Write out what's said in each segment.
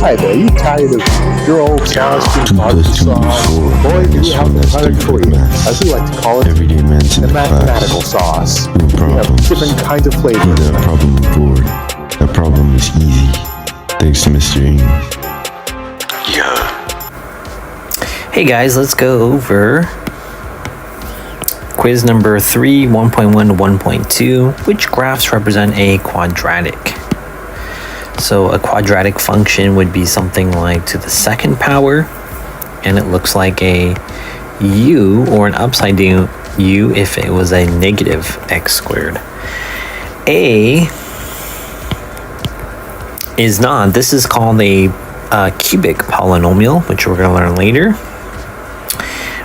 Hi there, you tired of your old sauce being hard sauce? Boy, do we have another tweak, as we like to call it, Everyday man's in the the mathematical class. sauce. No We have problems. different kinds of flavors. Either a problem is bored, a problem is easy. Thanks to Mr. English. Hey guys, let's go over quiz number 3, 1.1 to 1.2. Which graphs represent a quadratic? So a quadratic function would be something like to the second power, and it looks like a u or an upside down u if it was a negative x squared. A is not. This is called a cubic polynomial, which we're going to learn later.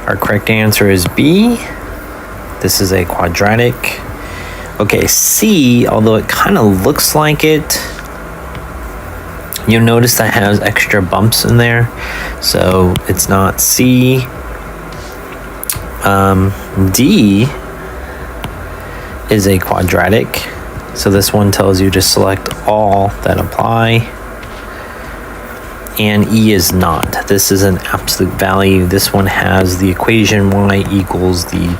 Our correct answer is B. This is a quadratic. Okay, C, although it kind of looks like it, you'll notice that has extra bumps in there, so it's not C. D is a quadratic, so this one tells you to select all that apply. And E is not. This is an absolute value. This one has the equation y equals the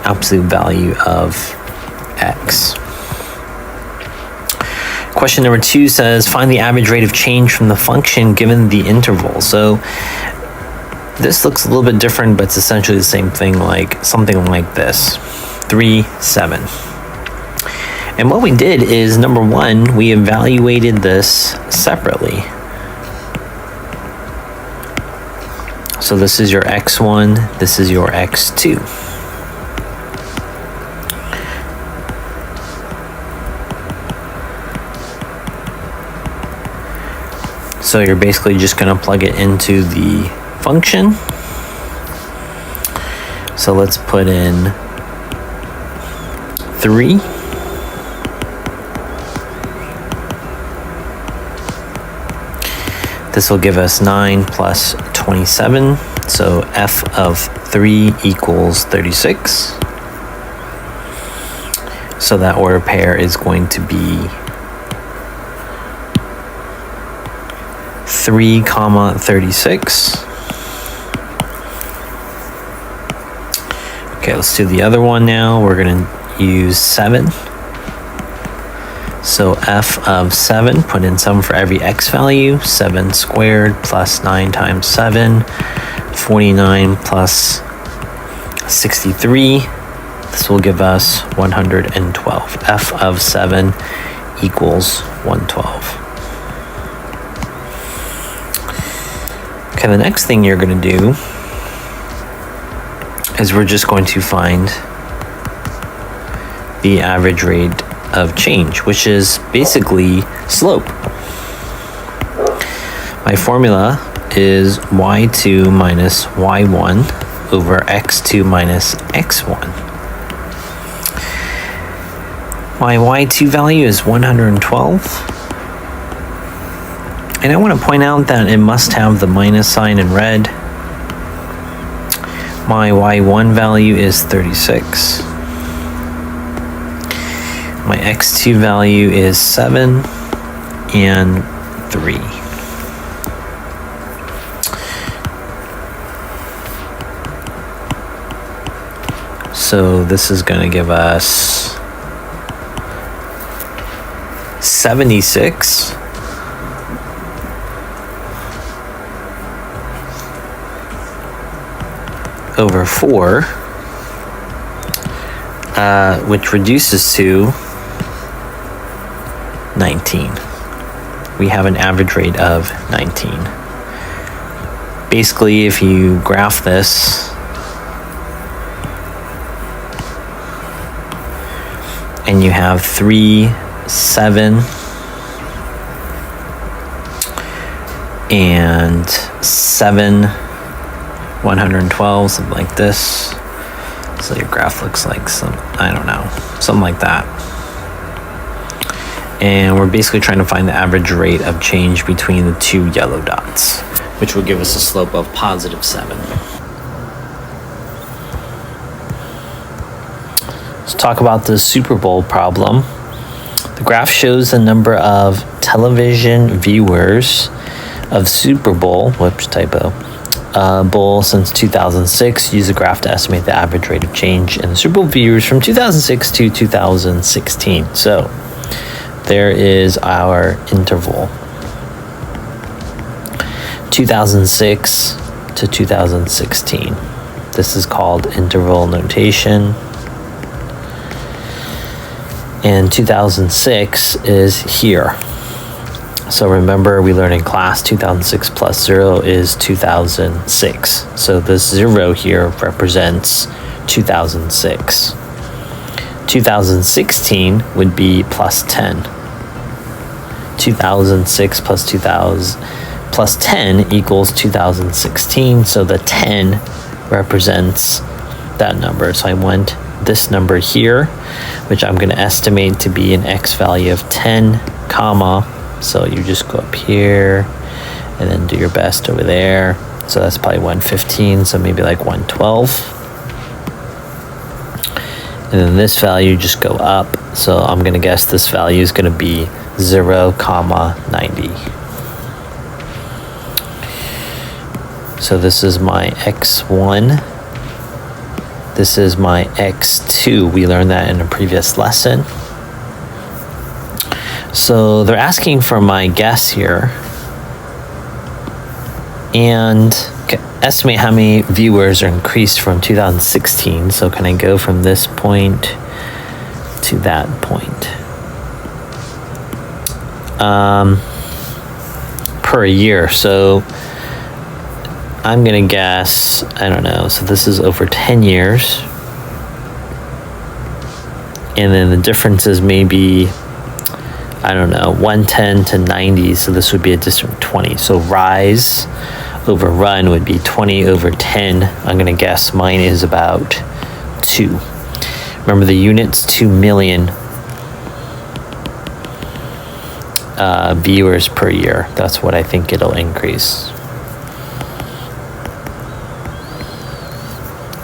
absolute value of x. Question number 2 says, find the average rate of change from the function given the interval. So this looks a little bit different, but it's essentially the same thing, like something like this, 3, 7. And what we did is, number 1, we evaluated this separately. So this is your x1, this is your x2. So you're basically just going to plug it into the function. So let's put in 3. This will give us 9 plus 27. So f of 3 equals 36. So that order pair is going to be 3, 36. Okay, let's do the other one now. We're going to use 7. So f of 7, put in 7 for every x value. 7 squared plus 9 times 7, 49 plus 63. This will give us 112. F of 7 equals 112. Okay, the next thing you're going to do is we're just going to find the average rate of change, which is basically slope. My formula is y2 minus y1 over x2 minus x1. My y2 value is 112. And I want to point out that it must have the minus sign in red. My y1 value is 36. My x2 value is 7 and 3. So this is going to give us 76 over 4, which reduces to 19. We have an average rate of 19. Basically, if you graph this and you have 3, 7, and 7, 112, something like this. So your graph looks like something like that. And we're basically trying to find the average rate of change between the two yellow dots, which will give us a slope of positive 7. Let's talk about the Super Bowl problem. The graph shows the number of television viewers of Super Bowl, whoops, typo, Bowl since 2006. Use a graph to estimate the average rate of change in the Super Bowl viewers from 2006 to 2016. So there is our interval. 2006 to 2016. This is called interval notation. And 2006 is here. So remember, we learned in class 2006 plus 0 is 2006. So this 0 here represents 2006. 2016 would be plus 10. 2006 plus 2000 plus 10 equals 2016. So the 10 represents that number. So I want this number here, which I'm going to estimate to be an x value of 10, comma. So you just go up here and then do your best over there. So that's probably 115, so maybe like 112. And then this value just go up. So I'm going to guess this value is going to be 0, comma 90. So this is my x1. This is my x2. We learned that in a previous lesson. So they're asking for my guess here. And estimate how many viewers are increased from 2016. So can I go from this point to that point? Per year. So I'm gonna guess, I don't know, so this is over 10 years. And then the difference is maybe, I don't know, 110 to 90, so this would be a distance of 20. So rise over run would be 20 over 10. I'm gonna guess mine is about 2. Remember the unit's 2 million viewers per year. That's what I think it'll increase.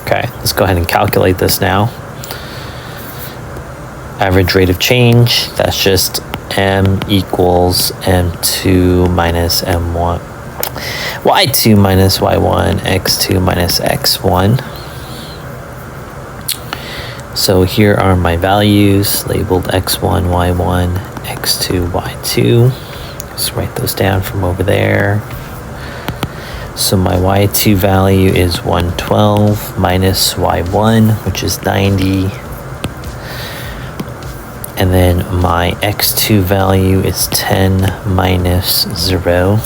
Okay, let's go ahead and calculate this now. Average rate of change, that's just m equals m2 minus m1, y2 minus y1, x2 minus x1. So here are my values labeled x1, y1, x2, y2. Let's write those down from over there. So my y2 value is 112 minus y1, which is 90. And then my x2 value is 10 minus 0.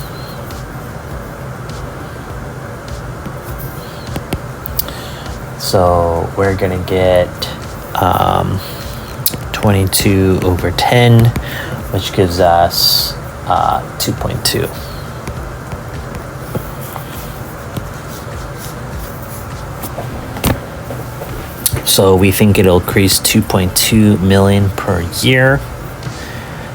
So we're going to get 22 over 10, which gives us 2.2. So we think it'll increase 2.2 million per year.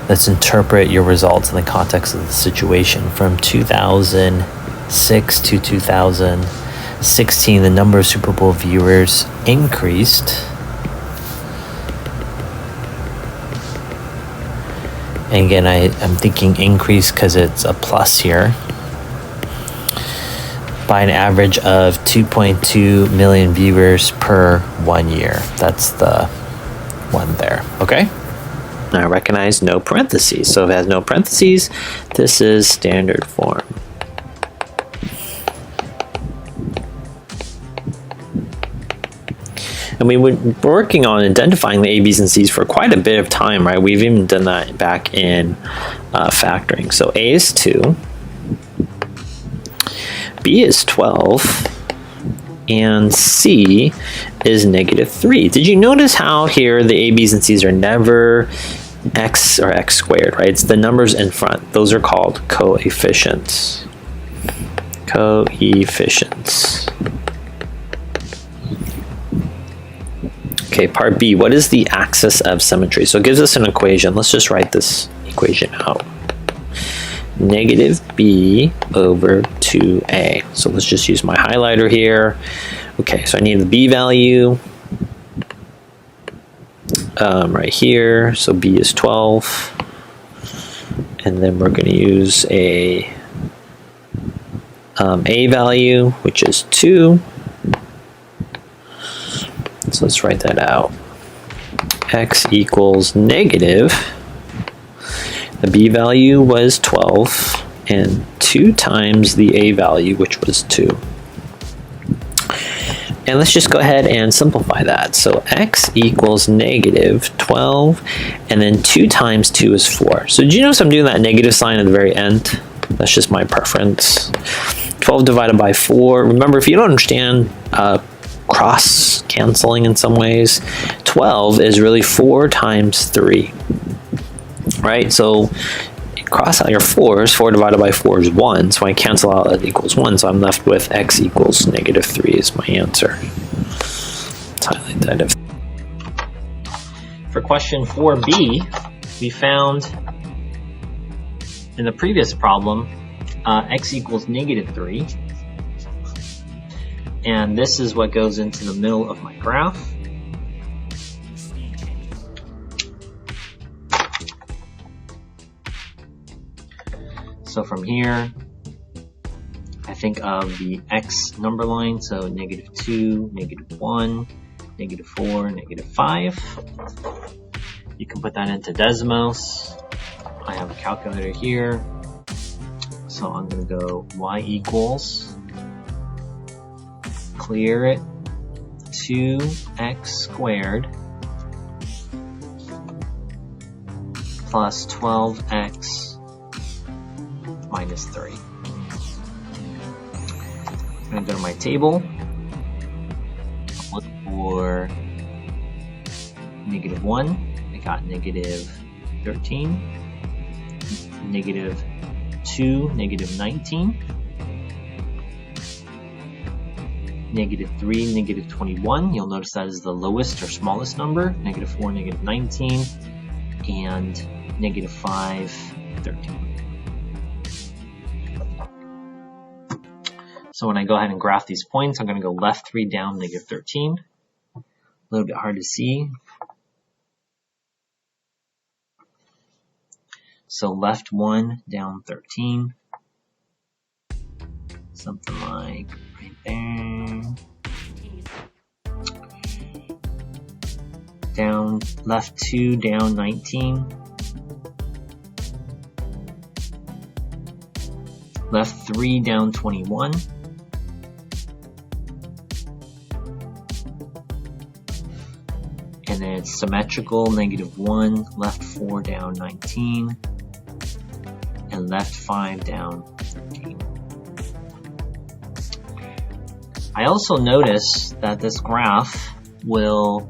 Let's interpret your results in the context of the situation. From 2006 to 2016, the number of Super Bowl viewers increased. And again, I'm thinking increase because it's a plus here. By an average of 2.2 million viewers per 1 year. That's the one there, okay? Now recognize no parentheses. So if it has no parentheses, this is standard form. And we were working on identifying the A, B's, and C's for quite a bit of time, right? We've even done that back in factoring. So A is 2. B is 12, and C is -3. Did you notice how here the A, B's, and C's are never x or x squared, right? It's the numbers in front. Those are called coefficients. Coefficients. Okay, part B, what is the axis of symmetry? So it gives us an equation. Let's just write this equation out. -b over 2a. So let's just use my highlighter here. Okay, so I need the b value right here. So b is 12. And then we're going to use a a value, which is 2. So let's write that out. X equals negative. The b value was 12, and 2 times the a value, which was 2. And let's just go ahead and simplify that. So x equals negative 12, and then 2 times 2 is 4. So did you notice I'm doing that negative sign at the very end? That's just my preference. 12 divided by 4. Remember, if you don't understand cross canceling in some ways, 12 is really 4 times 3. Right? So cross out your 4s. 4 divided by 4 is 1. So I cancel out that equals 1. So I'm left with x equals negative 3 is my answer. Let's highlight that. For question 4b, we found in the previous problem x equals negative 3. And this is what goes into the middle of my graph. So from here, I think of the x number line, so negative 2, negative 1, negative 4, negative 5. You can put that into Desmos. I have a calculator here, so I'm going to go y equals, clear it, 2x squared plus 12x minus 3. I'm going to go to my table, look for negative 1, I got negative 13, negative 2, negative 19, negative 3, negative 21. You'll notice that is the lowest or smallest number, negative 4, negative 19, and negative 5, 13. So when I go ahead and graph these points, I'm going to go left 3 down negative 13. A little bit hard to see. So left 1 down 13. Something like right there. Down left 2 down 19. Left 3 down 21. And then it's symmetrical, negative 1, left 4 down 19, and left 5 down 13. I also notice that this graph will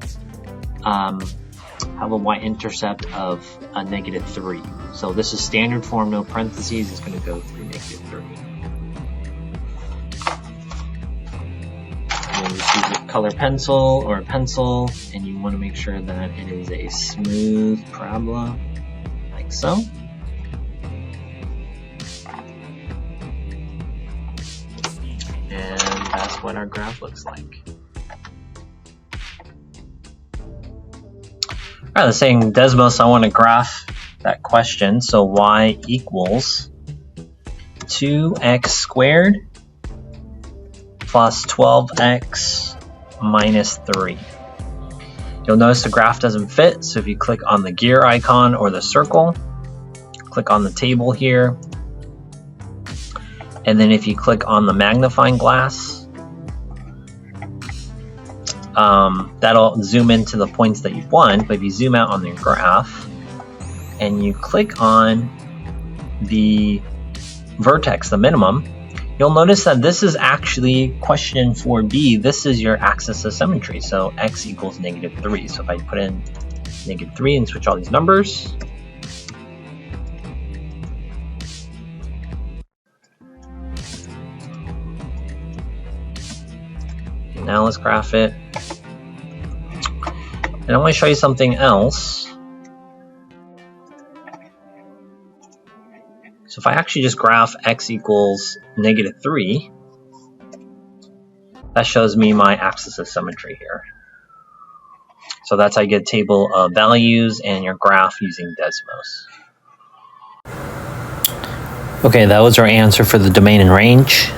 have a y-intercept of a negative 3. So this is standard form, no parentheses, it's going to go through negative 3. And then just use a color pencil or a pencil, and you want to make sure that it is a smooth parabola, like so. And that's what our graph looks like. Alright, let's say in Desmos I want to graph that question. So y equals 2x squared plus 12x minus 3. You'll notice the graph doesn't fit, so if you click on the gear icon or the circle, click on the table here, and then if you click on the magnifying glass, that'll zoom into the points that you want. But if you zoom out on the graph and you click on the vertex, the minimum, you'll notice that this is actually question 4b. This is your axis of symmetry, so x equals negative 3. So if I put in negative 3 and switch all these numbers, and now let's graph it. And I want to show you something else. So if I actually just graph x equals negative 3, that shows me my axis of symmetry here. So that's how you get a table of values and your graph using Desmos. Okay, that was our answer for the domain and range.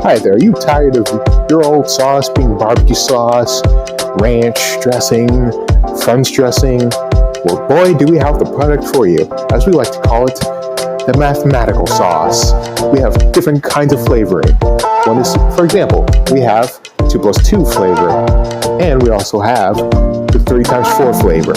Hi there, are you tired of your old sauce being barbecue sauce, ranch dressing, French dressing? Well, boy, do we have the product for you, as we like to call it, the mathematical sauce. We have different kinds of flavoring. One is, for example, we have 2 plus 2 flavor, and we also have the 3 times 4 flavor.